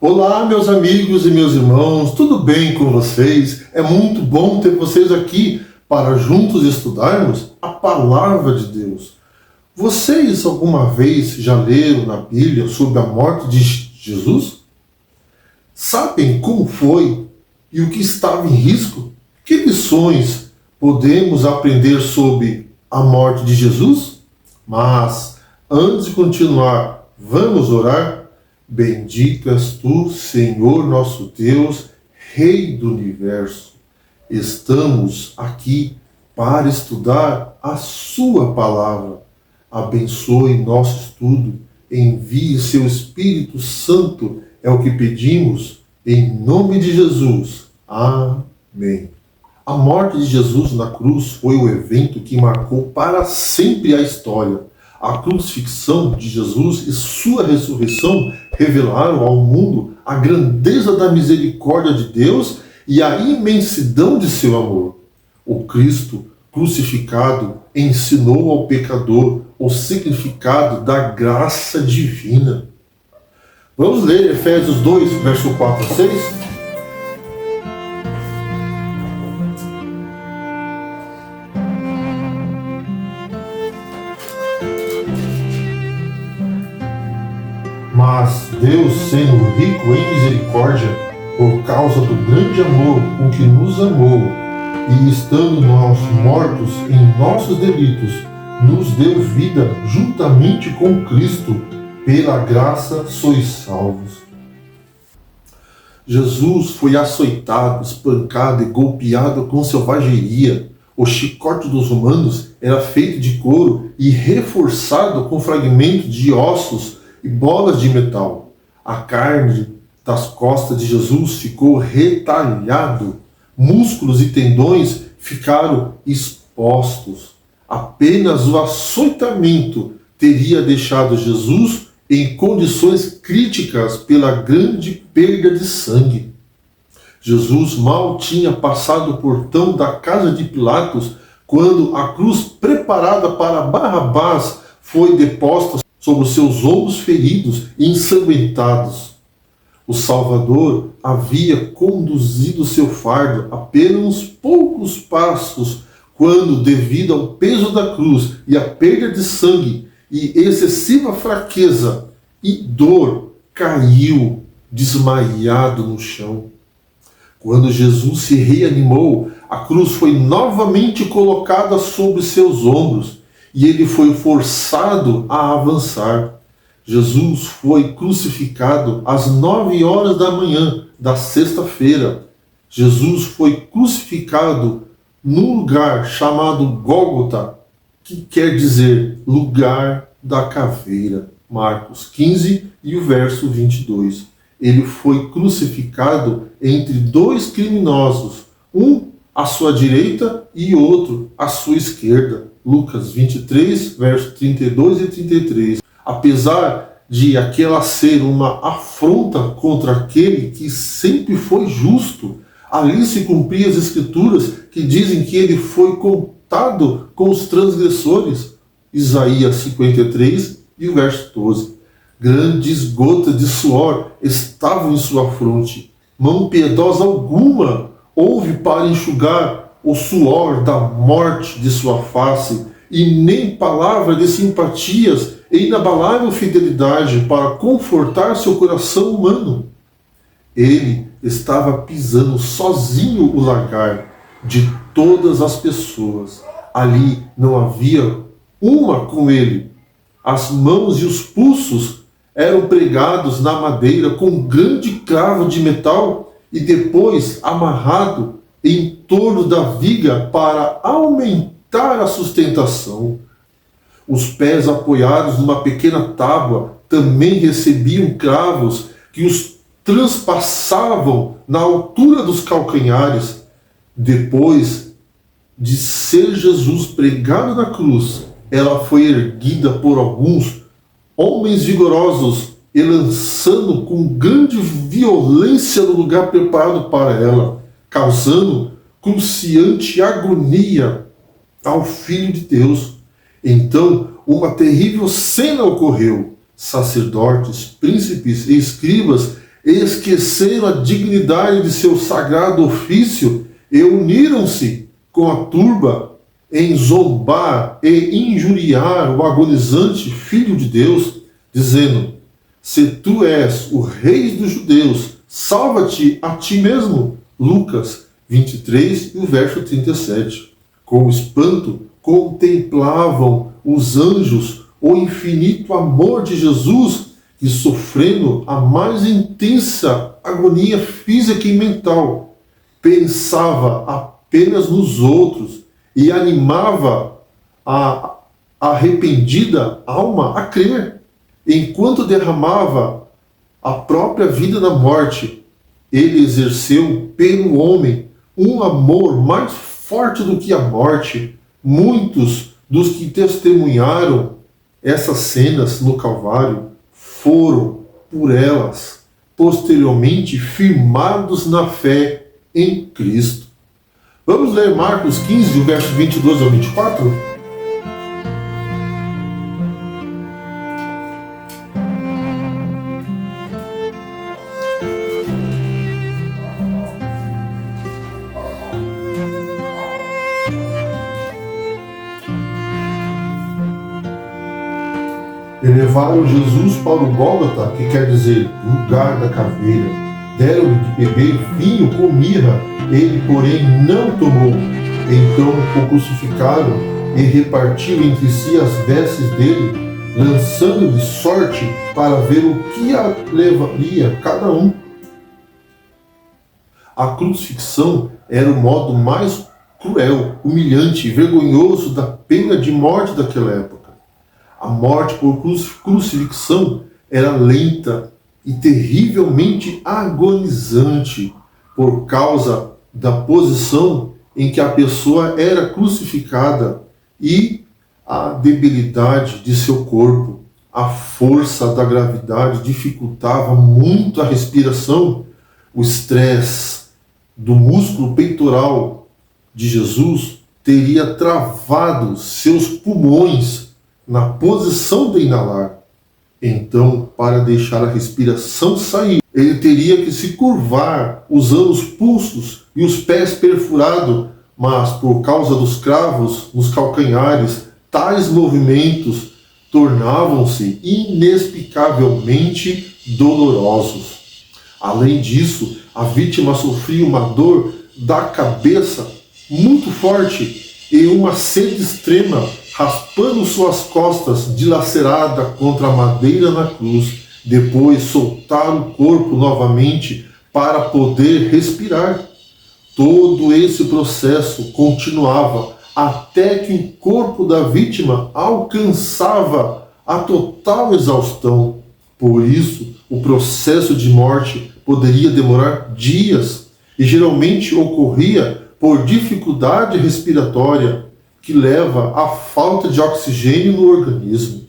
Olá, meus amigos e meus irmãos, tudo bem com vocês? É muito bom ter vocês aqui para juntos estudarmos a Palavra de Deus. Vocês alguma vez já leram na Bíblia sobre a morte de Jesus? Sabem como foi e o que estava em risco? Que lições podemos aprender sobre a morte de Jesus? Mas, antes de continuar, vamos orar? Bendito és tu, Senhor nosso Deus, Rei do Universo. Estamos aqui para estudar a sua palavra. Abençoe nosso estudo, envie seu Espírito Santo, é o que pedimos, em nome de Jesus. Amém. A morte de Jesus na cruz foi o evento que marcou para sempre a história. A crucifixão de Jesus e sua ressurreição revelaram ao mundo a grandeza da misericórdia de Deus e a imensidão de seu amor. O Cristo crucificado ensinou ao pecador o significado da graça divina. Vamos ler Efésios 2, verso 4 a 6? Mas Deus, sendo rico em misericórdia, por causa do grande amor com que nos amou, e estando nós mortos em nossos delitos, nos deu vida juntamente com Cristo, pela graça sois salvos. Jesus foi açoitado, espancado e golpeado com selvageria. O chicote dos romanos era feito de couro e reforçado com fragmentos de ossos e bolas de metal. A carne das costas de Jesus ficou retalhado, músculos e tendões ficaram expostos. Apenas o açoitamento teria deixado Jesus em condições críticas pela grande perda de sangue. Jesus mal tinha passado o portão da casa de Pilatos quando a cruz preparada para Barrabás foi deposta sobre os seus ombros feridos e ensanguentados. O Salvador havia conduzido seu fardo apenas uns poucos passos quando, devido ao peso da cruz e à perda de sangue e excessiva fraqueza e dor, caiu desmaiado no chão. Quando Jesus se reanimou, a cruz foi novamente colocada sobre seus ombros e ele foi forçado a avançar. Jesus foi crucificado às 9 horas da manhã da sexta-feira. Jesus foi crucificado num lugar chamado Gólgota, que quer dizer lugar da caveira. Marcos 15 e o verso 22. Ele foi crucificado entre dois criminosos, um à sua direita e outro à sua esquerda. Lucas 23, versos 32 e 33. Apesar de aquela ser uma afronta contra aquele que sempre foi justo, ali se cumpriam as escrituras que dizem que ele foi contado com os transgressores. Isaías 53 e o verso 12. Grandes gotas de suor estavam em sua fronte. Mão piedosa alguma houve para enxugar o suor da morte de sua face, e nem palavra de simpatias e inabalável fidelidade para confortar seu coração humano. Ele estava pisando sozinho o lagar de todas as pessoas. Ali não havia uma com ele. As mãos e os pulsos eram pregados na madeira com um grande cravo de metal e depois amarrado em torno da viga para aumentar a sustentação. Os pés apoiados numa pequena tábua também recebiam cravos que os transpassavam na altura dos calcanhares. Depois de ser Jesus pregado na cruz, ela foi erguida por alguns homens vigorosos e lançando com grande violência no lugar preparado para ela, causando cruciante agonia ao Filho de Deus. Então, uma terrível cena ocorreu. Sacerdotes, príncipes e escribas esqueceram a dignidade de seu sagrado ofício e uniram-se com a turba em zombar e injuriar o agonizante Filho de Deus, dizendo: se tu és o rei dos judeus, salva-te a ti mesmo. Lucas 23 e o verso 37. Com espanto, contemplavam os anjos o infinito amor de Jesus, que, sofrendo a mais intensa agonia física e mental, pensava apenas nos outros e animava a arrependida alma a crer. Enquanto derramava a própria vida na morte, ele exerceu pelo homem um amor mais forte do que a morte. Muitos dos que testemunharam essas cenas no Calvário foram, por elas, posteriormente firmados na fé em Cristo. Vamos ler Marcos 15, verso 22 ao 24? E levaram Jesus para o Gólgota, que quer dizer lugar da caveira. Deram-lhe de beber vinho com mirra, ele, porém, não tomou. Então o crucificaram e repartiram entre si as vestes dele, lançando-lhe sorte para ver o que levaria cada um. A crucifixão era o modo mais cruel, humilhante e vergonhoso da pena de morte daquela época. A morte por crucifixão era lenta e terrivelmente agonizante por causa da posição em que a pessoa era crucificada e a debilidade de seu corpo. A força da gravidade dificultava muito a respiração. O estresse do músculo peitoral de Jesus teria travado seus pulmões na posição de inalar. Então, para deixar a respiração sair, ele teria que se curvar, usando os pulsos e os pés perfurados, mas por causa dos cravos nos calcanhares, tais movimentos tornavam-se inexplicavelmente dolorosos. Além disso, a vítima sofria uma dor da cabeça muito forte e uma sede extrema, raspando suas costas, dilacerada contra a madeira na cruz. Depois soltar o corpo novamente para poder respirar. Todo esse processo continuava até que o corpo da vítima alcançava a total exaustão. Por isso, o processo de morte poderia demorar dias e geralmente ocorria por dificuldade respiratória, que leva à falta de oxigênio no organismo.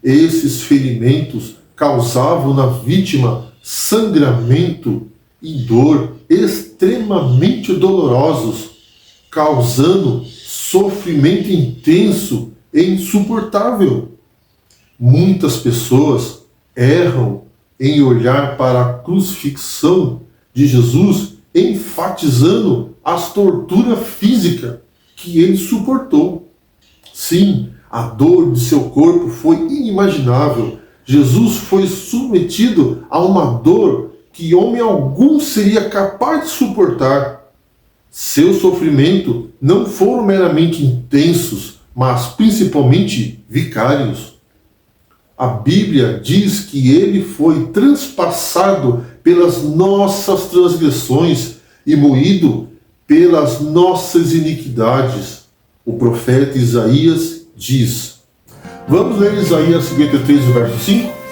Esses ferimentos causavam na vítima sangramento e dor extremamente dolorosos, causando sofrimento intenso e insuportável. Muitas pessoas erram em olhar para a crucifixão de Jesus, enfatizando as torturas físicas que ele suportou. Sim, a dor de seu corpo foi inimaginável. Jesus foi submetido a uma dor que homem algum seria capaz de suportar. Seu sofrimento não foram meramente intensos, mas principalmente vicários. A Bíblia diz que ele foi transpassado pelas nossas transgressões e moído pelas nossas iniquidades. O profeta Isaías diz. Vamos ler Isaías 53, verso 5?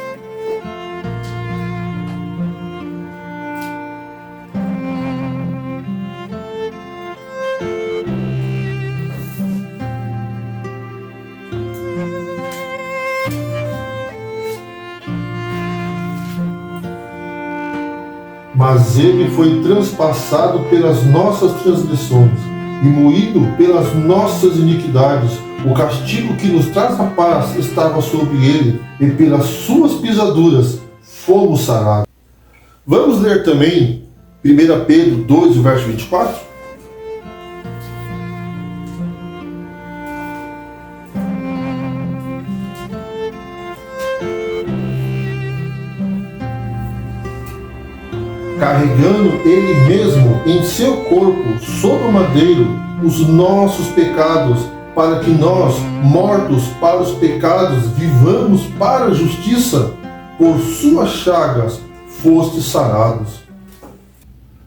Mas ele foi transpassado pelas nossas transgressões e moído pelas nossas iniquidades. O castigo que nos traz a paz estava sobre ele, e pelas suas pisaduras fomos sarados. Vamos ler também 1 Pedro 2, verso 24? Carregando ele mesmo em seu corpo, sobre o madeiro, os nossos pecados, para que nós, mortos para os pecados, vivamos para a justiça. Por suas chagas fostes sarados.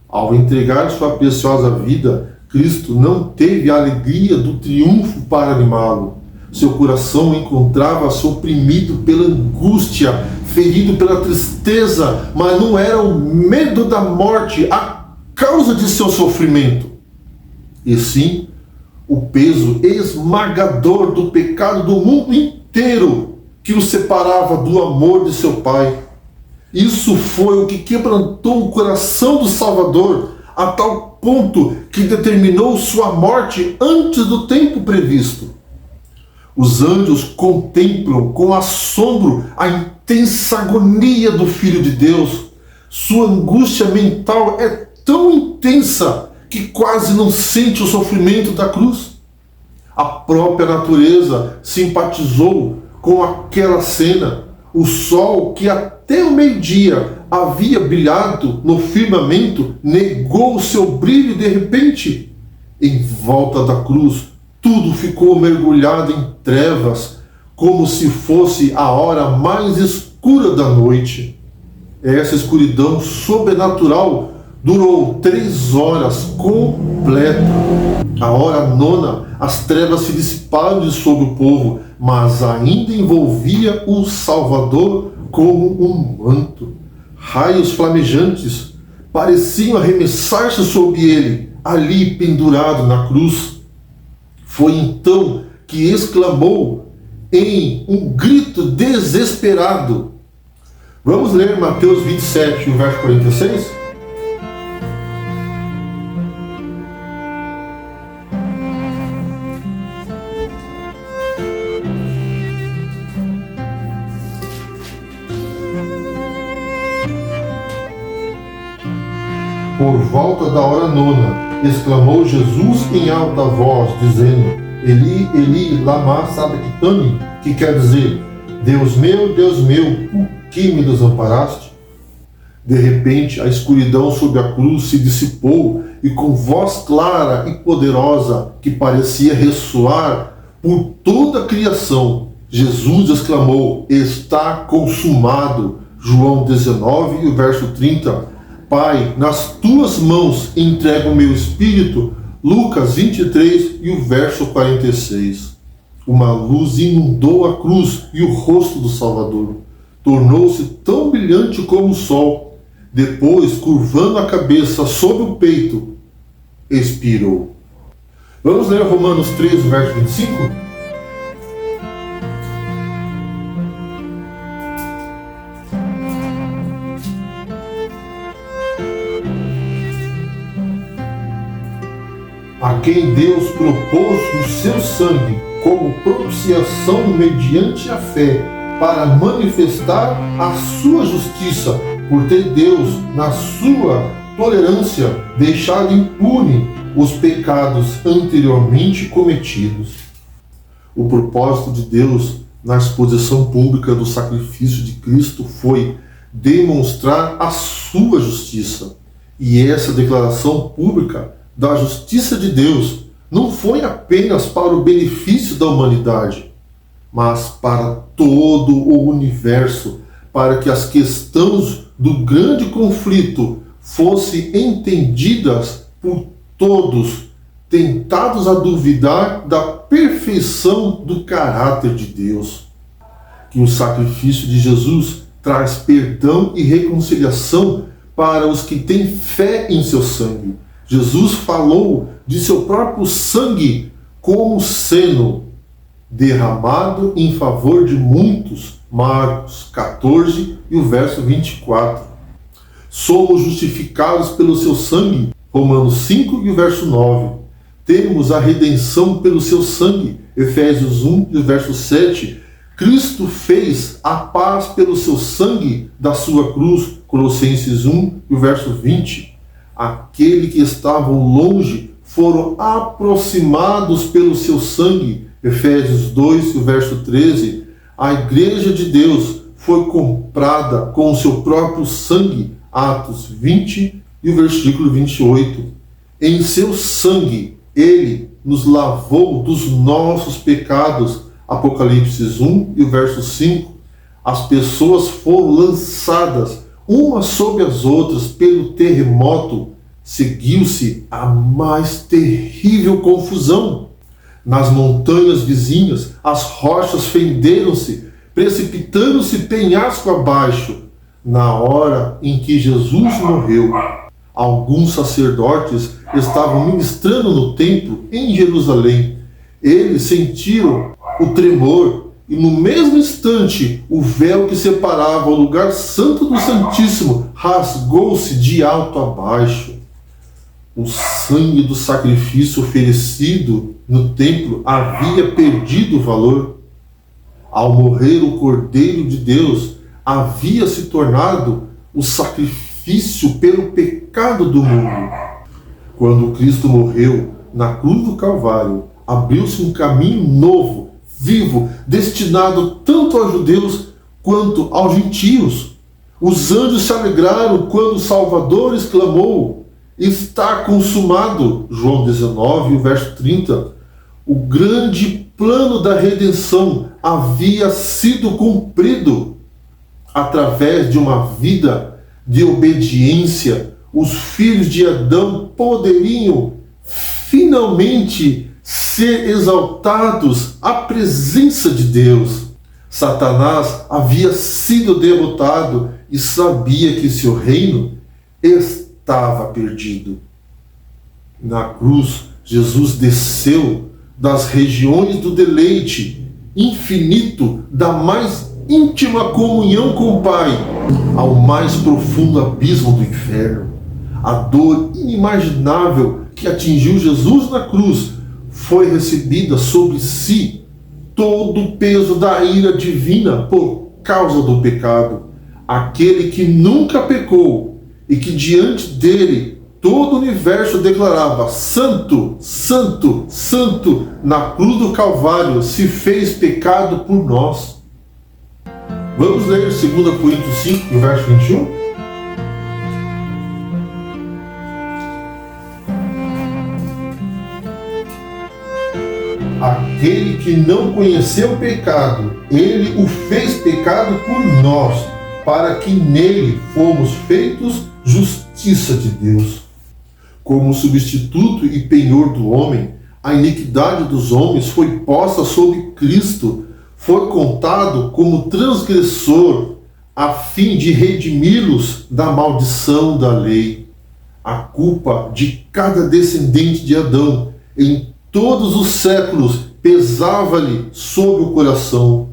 Ao entregar sua preciosa vida, Cristo não teve a alegria do triunfo para animá-lo. Seu coração encontrava-se oprimido pela angústia, ferido pela tristeza, mas não era o medo da morte a causa de seu sofrimento, e sim o peso esmagador do pecado do mundo inteiro que o separava do amor de seu Pai. Isso foi o que quebrantou o coração do Salvador a tal ponto que determinou sua morte antes do tempo previsto. Os anjos contemplam com assombro a intensa agonia do Filho de Deus. Sua angústia mental é tão intensa que quase não sente o sofrimento da cruz. A própria natureza simpatizou com aquela cena. O sol, que até o meio-dia havia brilhado no firmamento, negou o seu brilho e de repente, em volta da cruz, tudo ficou mergulhado em trevas, como se fosse a hora mais escura da noite. Essa escuridão sobrenatural durou 3 horas completas. A hora nona, as trevas se dissiparam de sobre o povo, mas ainda envolvia o Salvador como um manto. Raios flamejantes pareciam arremessar-se sobre ele, ali pendurado na cruz. Foi então que exclamou em um grito desesperado. Vamos ler Mateus 27, verso 46? Por volta da hora nona, exclamou Jesus em alta voz, dizendo: Eli, Eli, lama sabachthani, que quer dizer: Deus meu, por que me desamparaste? De repente, a escuridão sob a cruz se dissipou e com voz clara e poderosa, que parecia ressoar por toda a criação, Jesus exclamou: Está consumado. João 19, verso 30. Pai, nas tuas mãos entrego o meu espírito. Lucas 23 e o verso 46. Uma luz inundou a cruz e o rosto do Salvador. Tornou-se tão brilhante como o sol. Depois, curvando a cabeça sobre o peito, expirou. Vamos ler Romanos 3, verso 25? A quem Deus propôs o seu sangue como propiciação mediante a fé, para manifestar a sua justiça, por ter Deus, na sua tolerância, deixado impune os pecados anteriormente cometidos. O propósito de Deus na exposição pública do sacrifício de Cristo foi demonstrar a sua justiça. E essa declaração pública da justiça de Deus não foi apenas para o benefício da humanidade, mas para todo o universo, para que as questões do grande conflito fossem entendidas por todos, tentados a duvidar da perfeição do caráter de Deus. Que o sacrifício de Jesus traz perdão e reconciliação para os que têm fé em seu sangue. Jesus falou de seu próprio sangue como sendo derramado em favor de muitos. Marcos 14 e o verso 24. Somos justificados pelo seu sangue. Romanos 5 e o verso 9. Temos a redenção pelo seu sangue. Efésios 1 e o verso 7. Cristo fez a paz pelo seu sangue da sua cruz, Colossenses 1, e o verso 20. Aquele que estavam longe foram aproximados pelo seu sangue, Efésios 2, e o verso 13. A igreja de Deus foi comprada com o seu próprio sangue, Atos 20 e o versículo 28. Em seu sangue, ele nos lavou dos nossos pecados, Apocalipse 1 e o verso 5. As pessoas foram lançadas umas sobre as outras pelo terremoto. Seguiu-se a mais terrível confusão. Nas montanhas vizinhas, as rochas fenderam-se, precipitando-se penhasco abaixo. Na hora em que Jesus morreu, alguns sacerdotes estavam ministrando no templo em Jerusalém. Eles sentiram o tremor e no mesmo instante o véu que separava o lugar santo do Santíssimo rasgou-se de alto a baixo. O sangue do sacrifício oferecido no templo havia perdido o valor. Ao morrer o Cordeiro de Deus, havia se tornado o sacrifício pelo pecado do mundo. Quando Cristo morreu na cruz do Calvário, abriu-se um caminho novo, vivo, destinado tanto aos judeus quanto aos gentios. Os anjos se alegraram quando o Salvador exclamou: está consumado, João 19, verso 30. O grande plano da redenção havia sido cumprido. Através de uma vida de obediência, os filhos de Adão poderiam finalmente ser exaltados à presença de Deus. Satanás havia sido derrotado e sabia que seu reino estava perdido. Na cruz, Jesus desceu das regiões do deleite infinito, da mais íntima comunhão com o Pai, ao mais profundo abismo do inferno. A dor inimaginável que atingiu Jesus na cruz foi recebida sobre si todo o peso da ira divina por causa do pecado. Aquele que nunca pecou e que diante dele todo o universo declarava santo, santo, santo, na cruz do Calvário se fez pecado por nós. Vamos ler 2 Coríntios 5, verso 21? Aquele que não conheceu o pecado, ele o fez pecado por nós, para que nele fomos feitos justiça de Deus. Como substituto e penhor do homem, a iniquidade dos homens foi posta sobre Cristo, foi contado como transgressor, a fim de redimi-los da maldição da lei. A culpa de cada descendente de Adão, em todos os séculos, pesava-lhe sobre o coração,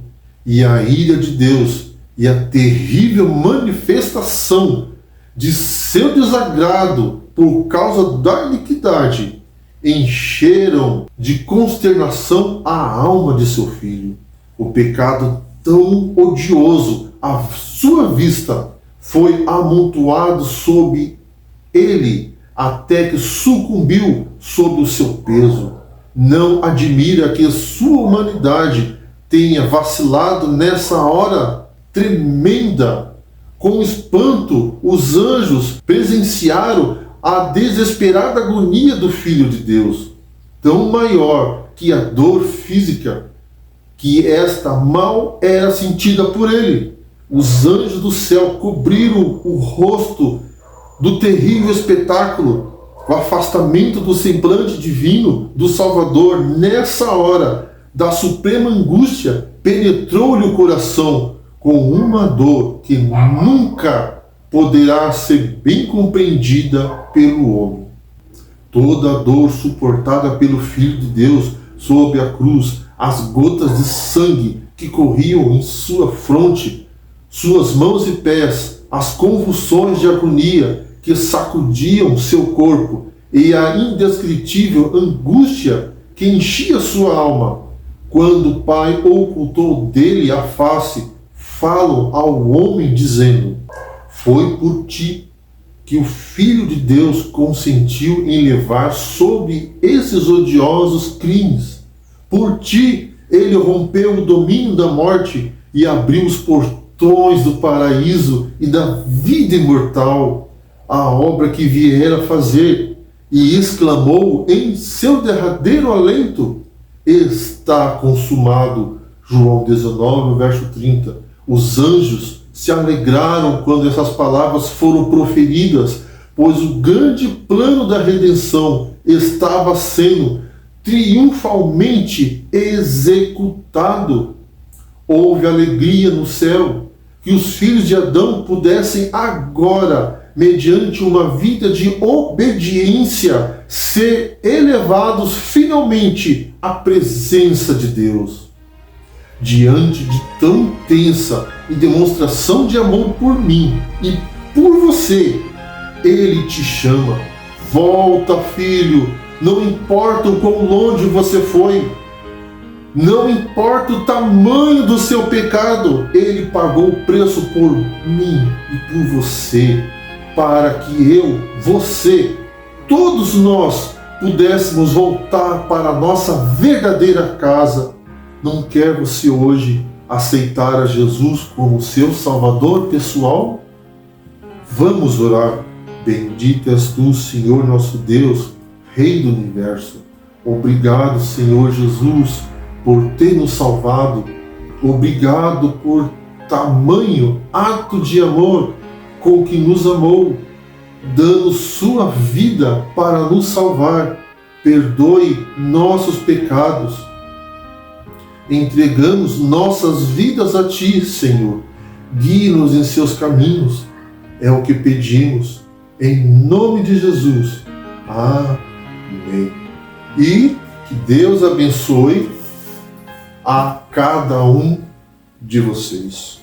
e a ira de Deus e a terrível manifestação de seu desagrado por causa da iniquidade encheram de consternação a alma de seu filho. O pecado tão odioso à sua vista foi amontoado sobre ele até que sucumbiu sob o seu peso. Não admira que sua humanidade tenha vacilado nessa hora tremenda. Com espanto, os anjos presenciaram a desesperada agonia do Filho de Deus, tão maior que a dor física, que esta mal era sentida por ele. Os anjos do céu cobriram o rosto do terrível espetáculo. O afastamento do semblante divino do Salvador nessa hora da suprema angústia penetrou-lhe o coração com uma dor que nunca poderá ser bem compreendida pelo homem. Toda a dor suportada pelo Filho de Deus sob a cruz, as gotas de sangue que corriam em sua fronte, suas mãos e pés, as convulsões de agonia que sacudiam seu corpo e a indescritível angústia que enchia sua alma, quando o pai ocultou dele a face, falam ao homem dizendo: foi por ti que o Filho de Deus consentiu em levar sobre esses odiosos crimes. Por ti ele rompeu o domínio da morte e abriu os portões do paraíso e da vida imortal, a obra que viera fazer, e exclamou em seu derradeiro alento: está consumado. João 19, verso 30. Os anjos se alegraram quando essas palavras foram proferidas, pois o grande plano da redenção estava sendo triunfalmente executado. Houve alegria no céu, que os filhos de Adão pudessem agora, mediante uma vida de obediência, ser elevados finalmente à presença de Deus. Diante de tão intensa e demonstração de amor por mim e por você, Ele te chama: volta, filho, não importa o quão longe você foi, não importa o tamanho do seu pecado, Ele pagou o preço por mim e por você, para que eu, você, todos nós pudéssemos voltar para a nossa verdadeira casa. Não quer você hoje aceitar a Jesus como seu Salvador pessoal? Vamos orar. Bendito és tu, Senhor nosso Deus, Rei do Universo. Obrigado, Senhor Jesus, por ter nos salvado. Obrigado por tamanho ato de amor com que nos amou, dando sua vida para nos salvar. Perdoe nossos pecados. Entregamos nossas vidas a Ti, Senhor. Guie-nos em seus caminhos. É o que pedimos. Em nome de Jesus. Amém. E que Deus abençoe a cada um de vocês.